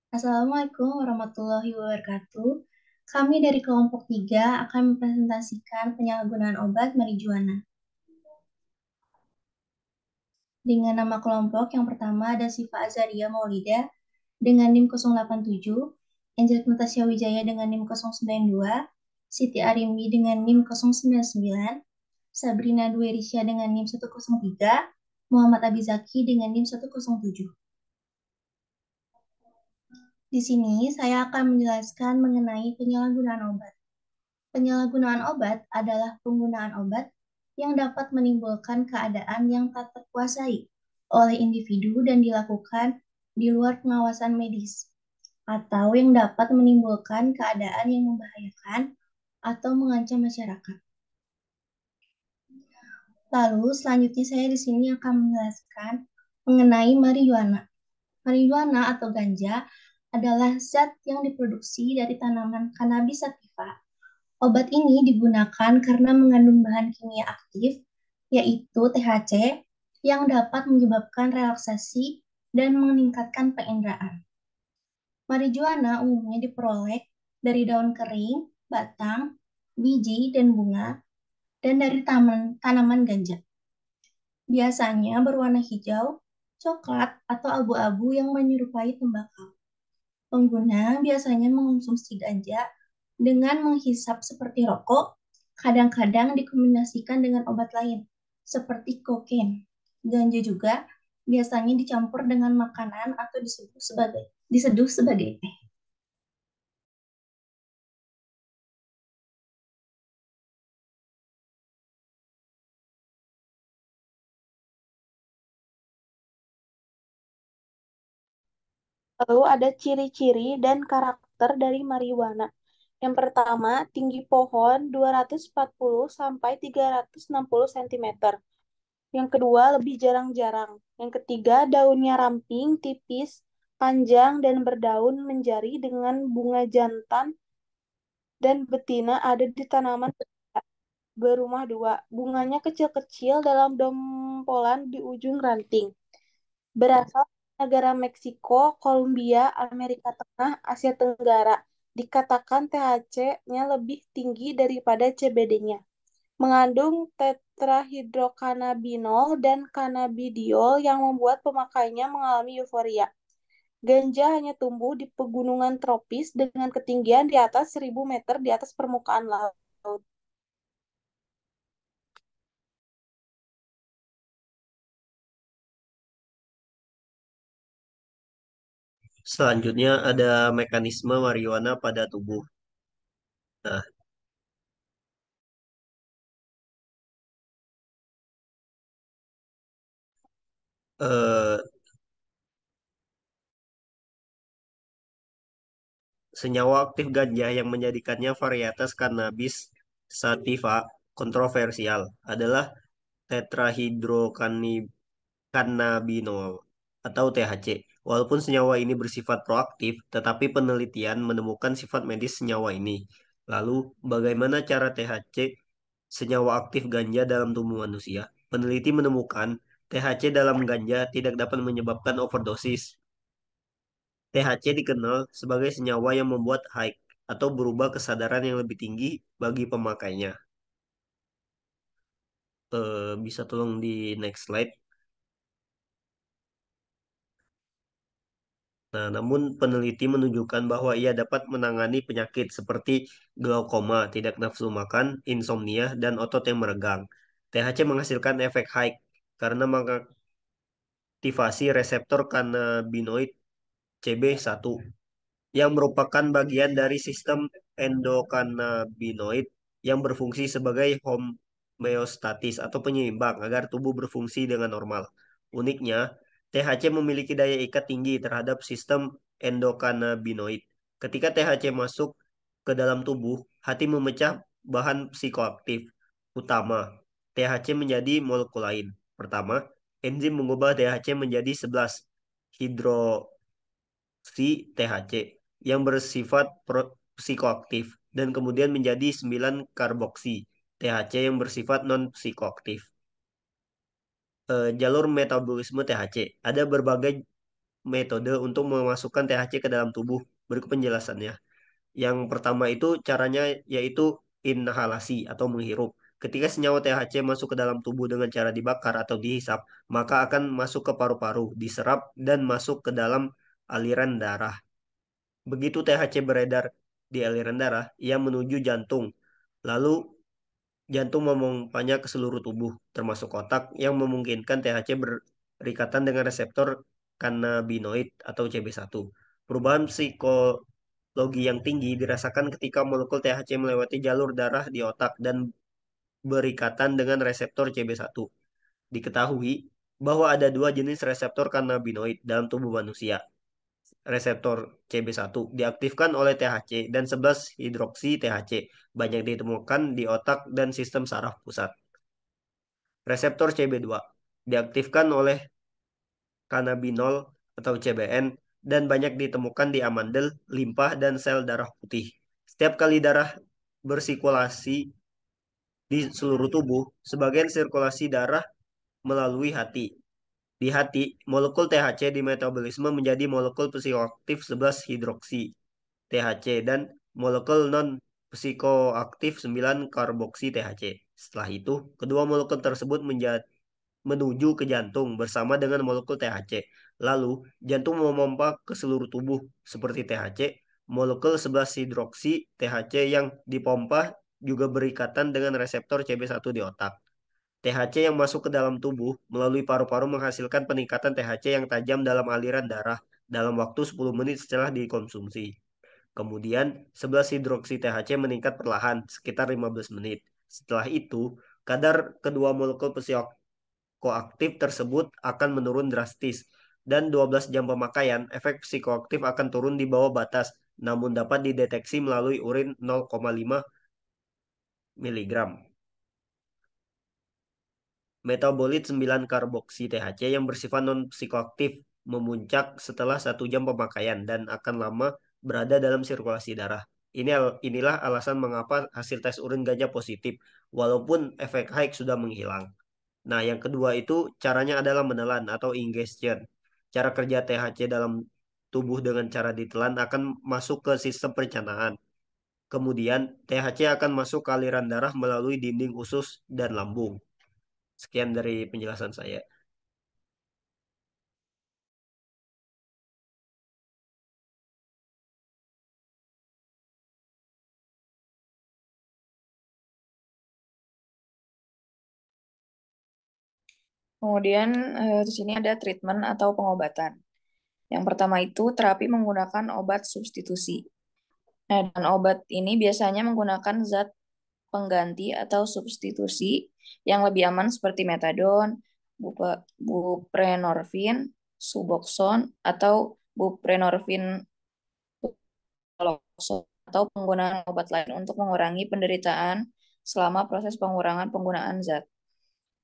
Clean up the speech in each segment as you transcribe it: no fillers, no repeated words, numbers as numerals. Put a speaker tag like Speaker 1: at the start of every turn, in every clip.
Speaker 1: Assalamualaikum warahmatullahi wabarakatuh. Kami dari kelompok 3 akan mempresentasikan penyalahgunaan obat marijuana. Dengan nama kelompok yang pertama ada Sifa Azaria Maulida dengan NIM 087, Angel Natasha Wijaya dengan NIM 092, Siti Arimbi dengan NIM 099, Sabrina Dwi Risya dengan NIM 103, Muhammad Abizaki dengan NIM 107. Di sini saya akan menjelaskan mengenai penyalahgunaan obat. Penyalahgunaan obat adalah penggunaan obat yang dapat menimbulkan keadaan yang tak terkuasai oleh individu dan dilakukan di luar pengawasan medis, atau yang dapat menimbulkan keadaan yang membahayakan atau mengancam masyarakat. Lalu selanjutnya saya di sini akan menjelaskan mengenai marijuana. Marijuana atau ganja adalah zat yang diproduksi dari tanaman cannabis sativa. Obat ini digunakan karena mengandung bahan kimia aktif, yaitu THC, yang dapat menyebabkan relaksasi dan meningkatkan penginderaan. Marijuana umumnya diperoleh dari daun kering, batang, biji, dan bunga, dan dari tanaman ganja. Biasanya berwarna hijau, coklat, atau abu-abu yang menyerupai tembakau. Pengguna biasanya mengonsumsi ganja dengan menghisap seperti rokok, kadang-kadang dikombinasikan dengan obat lain, seperti kokain. Ganja juga biasanya dicampur dengan makanan atau diseduh sebagai teh.
Speaker 2: Lalu ada ciri-ciri dan karakter dari marijuana. Yang pertama, tinggi pohon 240 sampai 360 cm. Yang kedua, lebih jarang-jarang. Yang ketiga, daunnya ramping, tipis, panjang, dan berdaun menjari dengan bunga jantan dan betina ada di tanaman berumah dua. Bunganya kecil-kecil dalam dompolan di ujung ranting. Berasal dari negara Meksiko, Kolombia, Amerika Tengah, Asia Tenggara. Dikatakan THC-nya lebih tinggi daripada CBD-nya. Mengandung tetrahidrokannabinol dan cannabidiol yang membuat pemakainya mengalami euforia. Ganja hanya tumbuh di pegunungan tropis dengan ketinggian di atas 1.000 meter di atas permukaan laut.
Speaker 3: Selanjutnya ada mekanisme marijuana pada tubuh. Nah, eh, senyawa aktif ganja yang menjadikannya varietas cannabis sativa kontroversial adalah tetrahidrokannabinol atau THC. Walaupun senyawa ini bersifat proaktif, tetapi penelitian menemukan sifat medis senyawa ini. Lalu, bagaimana cara THC senyawa aktif ganja dalam tubuh manusia? Peneliti menemukan THC dalam ganja tidak dapat menyebabkan overdosis. THC dikenal sebagai senyawa yang membuat high atau berubah kesadaran yang lebih tinggi bagi pemakainya. Bisa tolong di next slide. Nah, namun peneliti menunjukkan bahwa ia dapat menangani penyakit seperti glaukoma, tidak nafsu makan, insomnia, dan otot yang meregang. THC menghasilkan efek high karena mengaktifasi reseptor cannabinoid CB1 yang merupakan bagian dari sistem endokannabinoid yang berfungsi sebagai homeostatis atau penyeimbang agar tubuh berfungsi dengan normal. Uniknya, THC memiliki daya ikat tinggi terhadap sistem endokannabinoid. Ketika THC masuk ke dalam tubuh, hati memecah bahan psikoaktif utama THC menjadi molekul lain. Pertama, enzim mengubah THC menjadi 11 hidro si THC yang bersifat psikoaktif dan kemudian menjadi 9 karboksi THC yang bersifat non-psikoaktif. Jalur metabolisme THC. Ada berbagai metode untuk memasukkan THC ke dalam tubuh. Berikut penjelasannya. Yang pertama itu caranya yaitu inhalasi atau menghirup. Ketika senyawa THC masuk ke dalam tubuh dengan cara dibakar atau dihisap, maka akan masuk ke paru-paru, diserap, dan masuk ke dalam aliran darah. Begitu THC beredar di aliran darah, ia menuju jantung. Lalu jantung memompanya ke seluruh tubuh, termasuk otak, yang memungkinkan THC berikatan dengan reseptor kanabinoid atau CB1. Perubahan psikologi yang tinggi dirasakan ketika molekul THC melewati jalur darah di otak dan berikatan dengan reseptor CB1. Diketahui bahwa ada dua jenis reseptor kanabinoid dalam tubuh manusia. Reseptor CB1 diaktifkan oleh THC dan 11 hidroksi THC banyak ditemukan di otak dan sistem saraf pusat. Reseptor CB2 diaktifkan oleh kanabinol atau CBN dan banyak ditemukan di amandel, limpa, dan sel darah putih. Setiap kali darah bersirkulasi di seluruh tubuh, sebagian sirkulasi darah melalui hati. Di hati, molekul THC dimetabolisme menjadi molekul psikoaktif 11 hidroksi THC dan molekul non-psikoaktif 9 karboksi THC. Setelah itu, kedua molekul tersebut menuju ke jantung bersama dengan molekul THC. Lalu, jantung memompa ke seluruh tubuh seperti THC. Molekul 11 hidroksi THC yang dipompa juga berikatan dengan reseptor CB1 di otak. THC yang masuk ke dalam tubuh melalui paru-paru menghasilkan peningkatan THC yang tajam dalam aliran darah dalam waktu 10 menit setelah dikonsumsi. Kemudian 11 hidroksi THC meningkat perlahan sekitar 15 menit. Setelah itu, kadar kedua molekul psikoaktif tersebut akan menurun drastis dan 12 jam pemakaian efek psikoaktif akan turun di bawah batas namun dapat dideteksi melalui urin 0,5 mg. Metabolit 9 karboksi THC yang bersifat non-psikoaktif memuncak setelah 1 jam pemakaian dan akan lama berada dalam sirkulasi darah. Inilah alasan mengapa hasil tes urin ganja positif, walaupun efek high sudah menghilang. Nah, yang kedua itu caranya adalah menelan atau ingestion. Cara kerja THC dalam tubuh dengan cara ditelan akan masuk ke sistem pencernaan. Kemudian, THC akan masuk ke aliran darah melalui dinding usus dan lambung. Sekian dari penjelasan saya.
Speaker 4: Kemudian di sini ada treatment atau pengobatan. Yang pertama itu terapi menggunakan obat substitusi. Nah, dan obat ini biasanya menggunakan zat pengganti atau substitusi yang lebih aman seperti metadon, buprenorfin, suboxone, atau buprenorfin atau penggunaan obat lain untuk mengurangi penderitaan selama proses pengurangan penggunaan zat.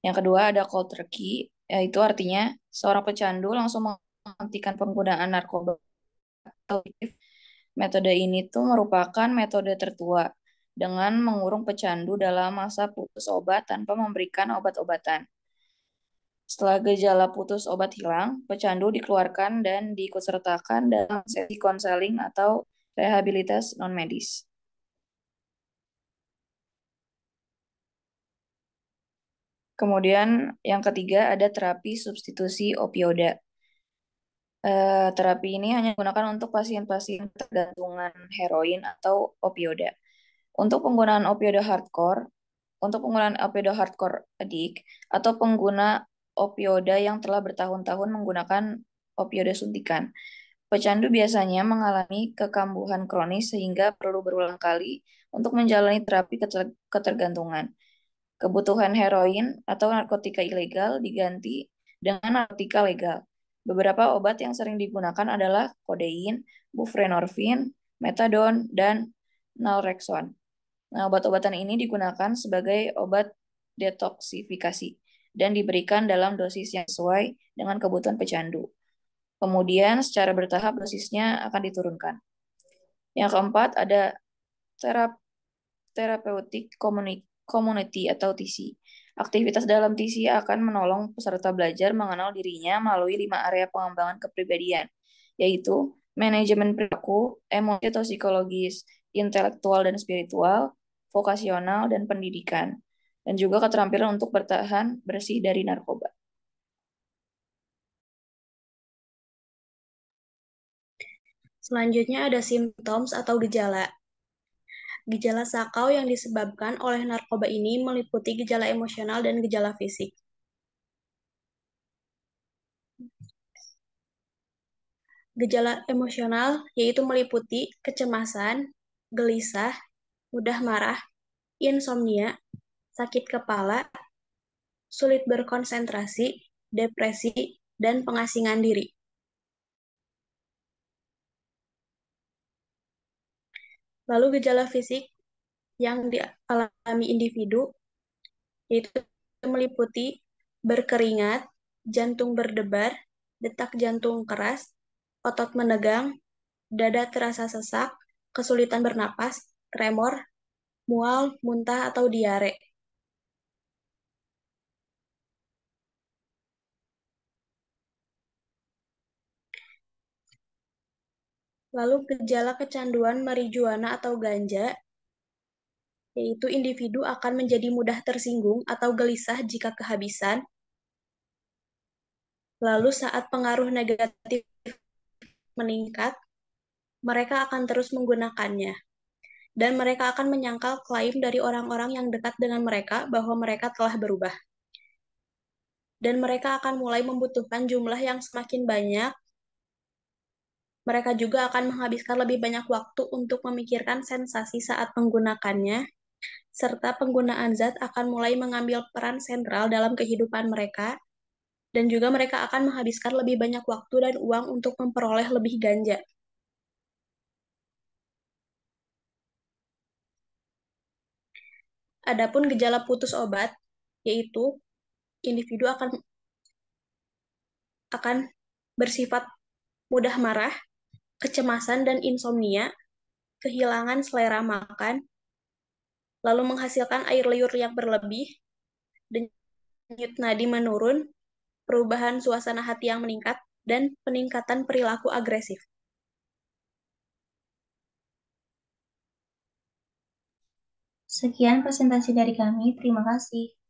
Speaker 4: Yang kedua ada cold turkey, yaitu artinya seorang pecandu langsung menghentikan penggunaan narkoba. Metode ini tuh merupakan metode tertua dengan mengurung pecandu dalam masa putus obat tanpa memberikan obat-obatan. Setelah gejala putus obat hilang, pecandu dikeluarkan dan diikutsertakan dalam sesi konseling atau rehabilitas non-medis. Kemudian yang ketiga ada terapi substitusi opioida. Terapi ini hanya digunakan untuk pasien-pasien ketergantungan heroin atau opioida. Untuk penggunaan opioida hardcore addict atau pengguna opioida yang telah bertahun-tahun menggunakan opioida suntikan, pecandu biasanya mengalami kekambuhan kronis sehingga perlu berulang kali untuk menjalani terapi ketergantungan. Kebutuhan heroin atau narkotika ilegal diganti dengan narkotika legal. Beberapa obat yang sering digunakan adalah kodein, buprenorfin, metadon, dan naltrexone. Nah, obat-obatan ini digunakan sebagai obat detoksifikasi dan diberikan dalam dosis yang sesuai dengan kebutuhan pecandu. Kemudian secara bertahap dosisnya akan diturunkan. Yang keempat ada therapeutic community atau TC. Aktivitas dalam TC akan menolong peserta belajar mengenal dirinya melalui 5 area pengembangan kepribadian, yaitu manajemen perilaku, emosi atau psikologis, intelektual dan spiritual, vokasional, dan pendidikan, dan juga keterampilan untuk bertahan bersih dari narkoba.
Speaker 5: Selanjutnya ada symptoms atau gejala. Gejala sakau yang disebabkan oleh narkoba ini meliputi gejala emosional dan gejala fisik. Gejala emosional yaitu meliputi kecemasan, gelisah, mudah marah, insomnia, sakit kepala, sulit berkonsentrasi, depresi, dan pengasingan diri. Lalu gejala fisik yang dialami individu yaitu meliputi berkeringat, jantung berdebar, detak jantung keras, otot menegang, dada terasa sesak, kesulitan bernapas, tremor, mual, muntah, atau diare. Lalu gejala kecanduan marijuana atau ganja, yaitu individu akan menjadi mudah tersinggung atau gelisah jika kehabisan. Lalu saat pengaruh negatif meningkat, mereka akan terus menggunakannya. Dan mereka akan menyangkal klaim dari orang-orang yang dekat dengan mereka bahwa mereka telah berubah. Dan mereka akan mulai membutuhkan jumlah yang semakin banyak. Mereka juga akan menghabiskan lebih banyak waktu untuk memikirkan sensasi saat menggunakannya, serta penggunaan zat akan mulai mengambil peran sentral dalam kehidupan mereka, dan juga mereka akan menghabiskan lebih banyak waktu dan uang untuk memperoleh lebih ganja. Adapun gejala putus obat, yaitu individu akan bersifat mudah marah, kecemasan dan insomnia, kehilangan selera makan, lalu menghasilkan air liur yang berlebih, denyut nadi menurun, perubahan suasana hati yang meningkat, dan peningkatan perilaku agresif.
Speaker 1: Sekian presentasi dari kami. Terima kasih.